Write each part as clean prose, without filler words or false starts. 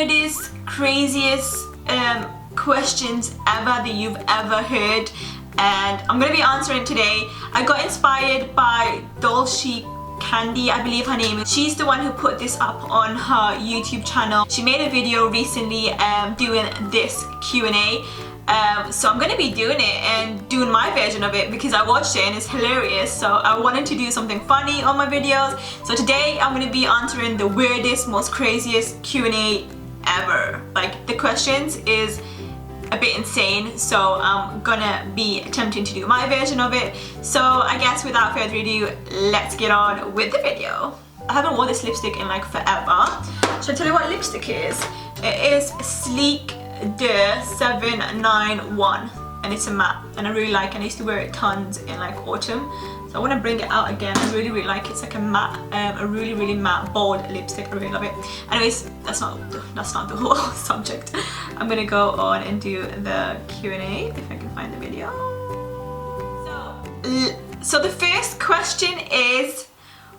weirdest, craziest questions ever that you've ever heard, and I'm gonna be answering today. I got inspired by Dolce Candy, I believe her name is. She's the one who put this up on her YouTube channel. She made a video recently doing this Q&A. So I'm gonna be doing it and doing my version of it because I watched it and it's hilarious. So I wanted to do something funny on my videos. So today I'm gonna be answering the weirdest, most craziest Q&A ever. Like, the questions is a bit insane, so I'm gonna be attempting to do my version of it. So I guess without further ado, let's get on with the video. I haven't worn this lipstick in like forever. Should I tell you what lipstick is? It is Sleek De 791 and it's a matte, and I really like it. I used to wear it tons in like autumn, so I want to bring it out again. I really like it. It's like a matte, a really matte bold lipstick. I really love it. Anyways, that's not the whole subject. I'm gonna go on and do the Q&A if I can find the video. So the first question is,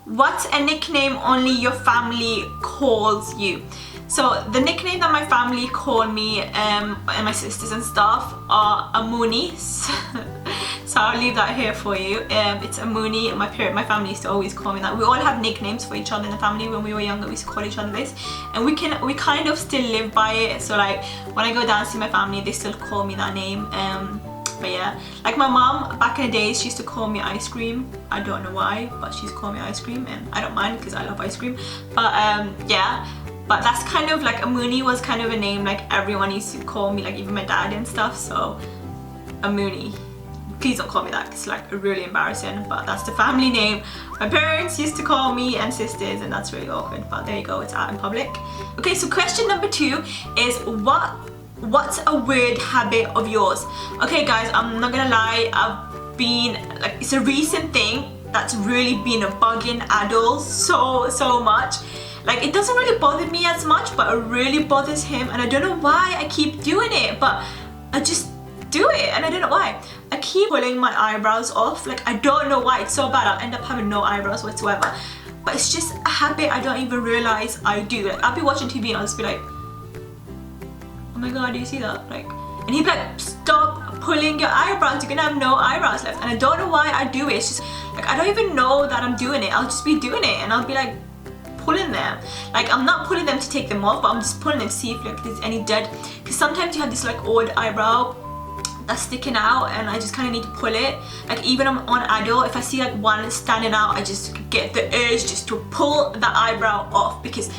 what's a nickname only your family calls you? So the nickname that my family call me and my sisters and stuff are Amunis. So I'll leave that here for you. It's Amuni. My family used to always call me that. We all have nicknames for each other in the family. When we were younger, we used to call each other this, and we kind of still live by it. So like when I go down to see my family, they still call me that name. But yeah, like my mom back in the days, she used to call me Ice Cream. I don't know why, but she's called me Ice Cream, and I don't mind because I love ice cream. But yeah. But that's kind of like, Amuni was kind of a name like everyone used to call me, like even my dad and stuff. So Amuni, please don't call me that, it's like really embarrassing, but that's the family name my parents used to call me and sisters, and that's really awkward, but there you go, it's out in public. Okay, so question number 2 is, what's a weird habit of yours? Okay guys, I'm not gonna lie, I've been like, it's a recent thing that's really been bugging adults so much. Like, it doesn't really bother me as much, but it really bothers him, and I don't know why I keep doing it, but I just do it, and I don't know why. I keep pulling my eyebrows off. Like, I don't know why, it's so bad. I'll end up having no eyebrows whatsoever, but it's just a habit I don't even realize I do. Like, I'll be watching TV and I'll just be like, oh my god, do you see that? Like, and he'd be like, stop pulling your eyebrows, you're gonna have no eyebrows left. And I don't know why I do it. It's just like, I don't even know that I'm doing it. I'll just be doing it and I'll be like pulling them. Like, I'm not pulling them to take them off, but I'm just pulling them to see if like there's any dead, because sometimes you have this like odd eyebrow that's sticking out, and I just kind of need to pull it. Like, even on adult, if I see like one standing out, I just get the urge just to pull the eyebrow off because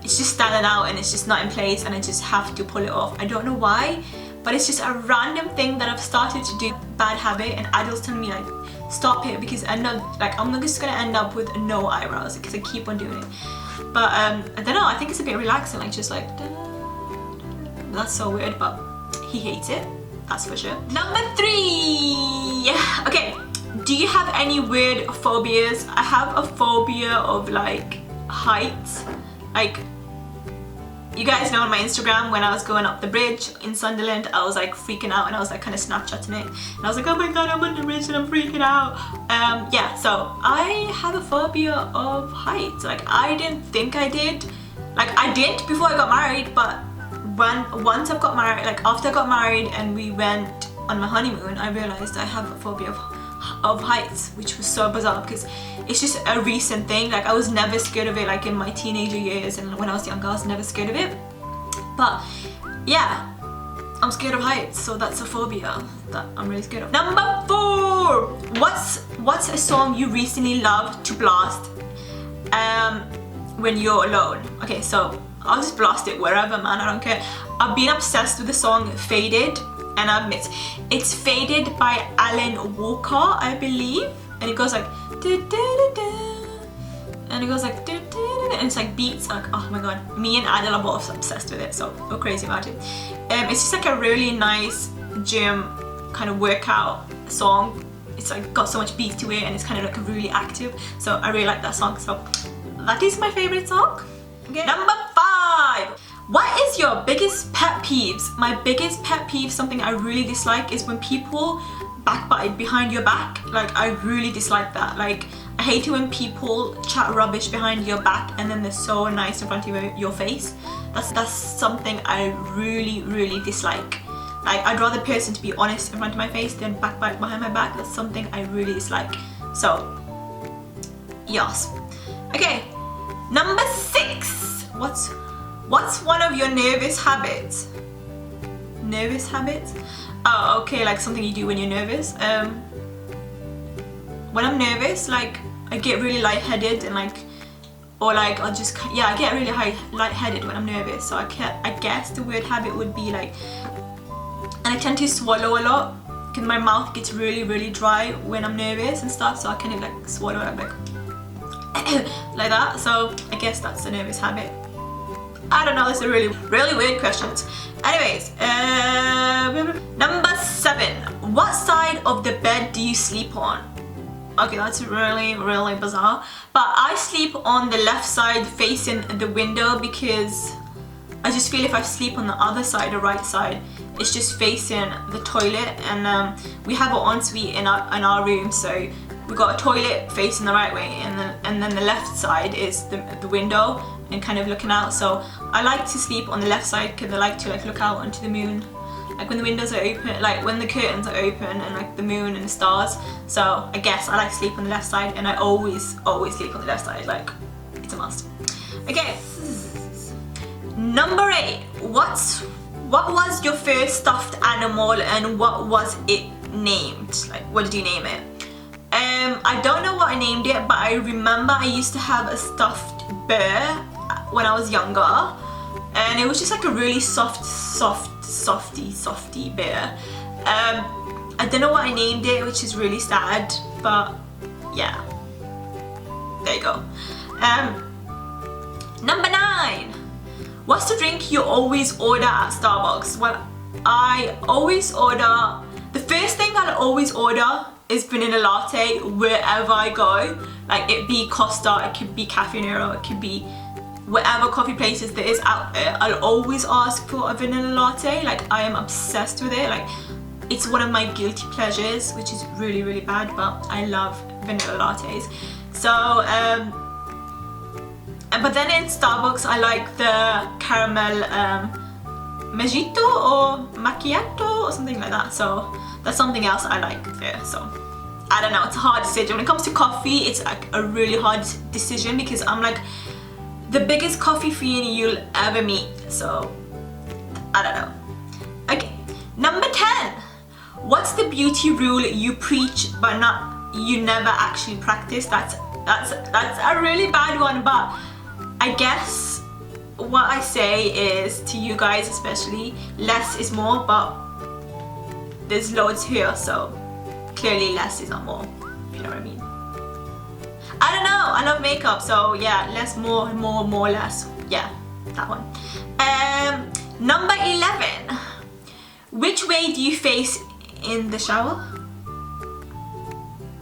it's just standing out and it's just not in place, and I just have to pull it off. I don't know why, but it's just a random thing that I've started to do, bad habit, and adults tell me like, stop it, because I know like I'm just gonna end up with no eyebrows because I keep on doing it. But I don't know, I think it's a bit relaxing, like just like that's so weird, but he hates it, that's for sure. Number 3. Okay, do you have any weird phobias? I have a phobia of like heights. Like, you guys know on my Instagram, when I was going up the bridge in Sunderland, I was like freaking out, and I was like kind of Snapchatting it, and I was like, oh my god, I'm on the bridge and I'm freaking out. Yeah, so I have a phobia of heights. Like, I didn't think I did. Like, I did before I got married, but once I got married, like after I got married and we went on my honeymoon, I realized I have a phobia of heights, which was so bizarre because it's just a recent thing. Like, I was never scared of it, like in my teenager years, and when I was younger I was never scared of it, but yeah, I'm scared of heights, so that's a phobia that I'm really scared of. Number 4. What's a song you recently loved to blast when you're alone? Okay, so I'll just blast it wherever, man, I don't care. I've been obsessed with the song Faded, and I admit it's Faded by Alan Walker, I believe, and it goes like and it goes like and it's like beats, like, oh my god, me and Adele are both obsessed with it, so go crazy about it. It's just like a really nice gym kind of workout song. It's like got so much beat to it, and it's kind of like really active, so I really like that song. So that is my favorite song. Okay. Number 5. What is your biggest pet peeves? My biggest pet peeve, something I really dislike, is when people backbite behind your back. Like, I really dislike that. Like, I hate it when people chat rubbish behind your back and then they're so nice in front of your face. That's something I really dislike. Like, I'd rather a person to be honest in front of my face than back behind my back. That's something I really dislike. So, yes. Okay, number 6. What's one of your nervous habits? Nervous habits? Oh, okay, like something you do when you're nervous. When I'm nervous, like, I get really lightheaded and like, or like I'll just, yeah, I get really lightheaded when I'm nervous. So I guess the weird habit would be like, and I tend to swallow a lot because my mouth gets really dry when I'm nervous and stuff. So I kind of like swallow it like like that. So I guess that's a nervous habit. I don't know, it's a really weird questions. Anyways, number 7. What side of the bed do you sleep on? Okay, that's really bizarre. But I sleep on the left side facing the window because I just feel if I sleep on the other side, the right side, it's just facing the toilet. And we have an ensuite in our room, so we got a toilet facing the right way, and then the left side is the window and kind of looking out. So I like to sleep on the left side because I like to like look out onto the moon, like when the windows are open, like when the curtains are open and like the moon and the stars. So I guess I like to sleep on the left side, and I always sleep on the left side, like it's a must. Okay, number 8. What was your first stuffed animal and what was it named? Like, what did you name it? I don't know what I named it, but I remember I used to have a stuffed bear when I was younger, and it was just like a really softy bear. I don't know what I named it, which is really sad, but yeah, there you go. Number 9. What's the drink you always order at Starbucks? Well, I always order, the first thing that I always order is vanilla latte wherever I go. Like, it be Costa, it could be Cafe Nero, it could be whatever coffee places there is out there. I'll always ask for a vanilla latte. Like, I am obsessed with it. Like, it's one of my guilty pleasures, which is really bad, but I love vanilla lattes. So but then in Starbucks I like the caramel mojito or macchiato or something like that. So that's something else I like there. So I don't know, it's a hard decision. When it comes to coffee, it's like a really hard decision because I'm like the biggest coffee fiend you'll ever meet. So I don't know. Okay, number 10. What's the beauty rule you preach but you never actually practice? That's a really bad one, but I guess what I say is, to you guys especially, less is more, but there's loads here, so clearly less is not more, if you know what I mean. I don't know, I love makeup, so yeah, less, more, less. Yeah, that one. Number 11. Which way do you face in the shower?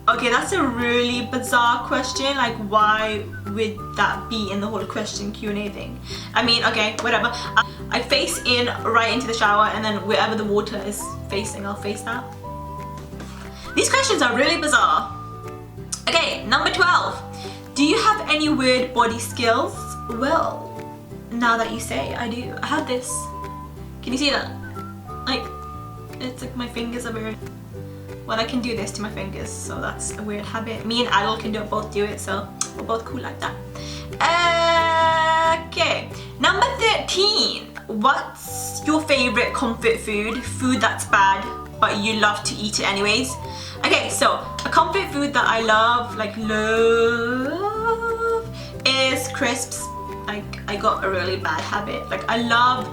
Okay, that's a really bizarre question. Like, why would that be in the whole question Q&A thing? I mean, okay, whatever. I face in right into the shower, and then wherever the water is facing, I'll face that. These questions are really bizarre. Okay, number 12. Do you have any weird body skills? Well, now that you say, I do. I have this. Can you see that? Like, it's like my fingers are weird. Well, I can do this to my fingers, so that's a weird habit. Me and Adel can both do it, so we're both cool like that. Okay, number 13. What's your favorite comfort food? Food that's bad, but you love to eat it anyways. Okay, so a comfort food that I love, is crisps. Like, I got a really bad habit. Like, I love,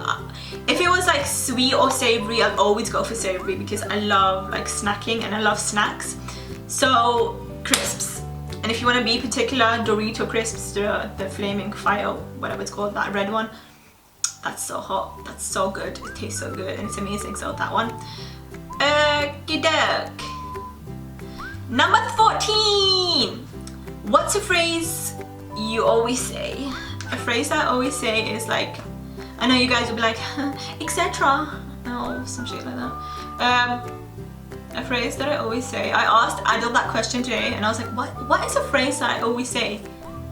if it was like sweet or savory, I'd always go for savory because I love like snacking and I love snacks. So crisps. And if you want to be particular, Dorito crisps, the flaming fire, whatever it's called, that red one. That's so hot. That's so good. It tastes so good and it's amazing. So that one. Okey doke. Number 14. What's a phrase you always say? A phrase that I always say is like, I know you guys will be like, etc. or some shit like that. A phrase that I always say. I asked Adil that question today and I was like, what is a phrase that I always say?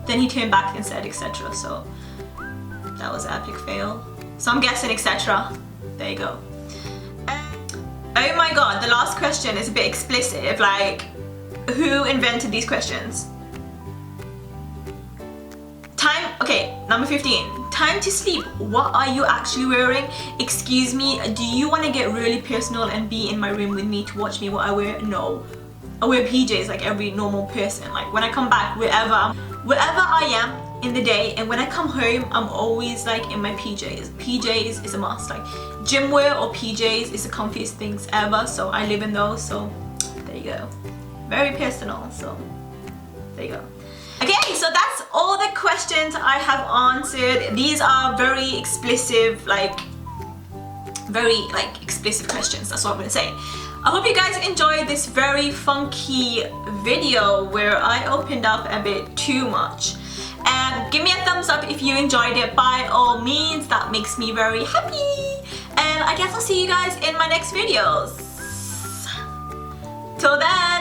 Then he turned back and said etc. So that was an epic fail. So I'm guessing etc. There you go. Oh my god, the last question is a bit explicit. Like, who invented these questions? Time, okay, number 15. Time to sleep. What are you actually wearing? Excuse me, do you want to get really personal and be in my room with me to watch me what I wear? No. I wear PJs like every normal person. Like when I come back, wherever I am in the day, and when I come home, I'm always like in my PJs. PJs is a must. Like gym wear or PJs is the comfiest things ever. So I live in those. So there you go. Very personal. So there you go. Okay, so that's all the questions I have answered. These are very explicit, very explicit questions. That's what I'm gonna say. I hope you guys enjoyed this very funky video where I opened up a bit too much. And give me a thumbs up if you enjoyed it by all means. That makes me very happy. And I guess I'll see you guys in my next videos. Till then.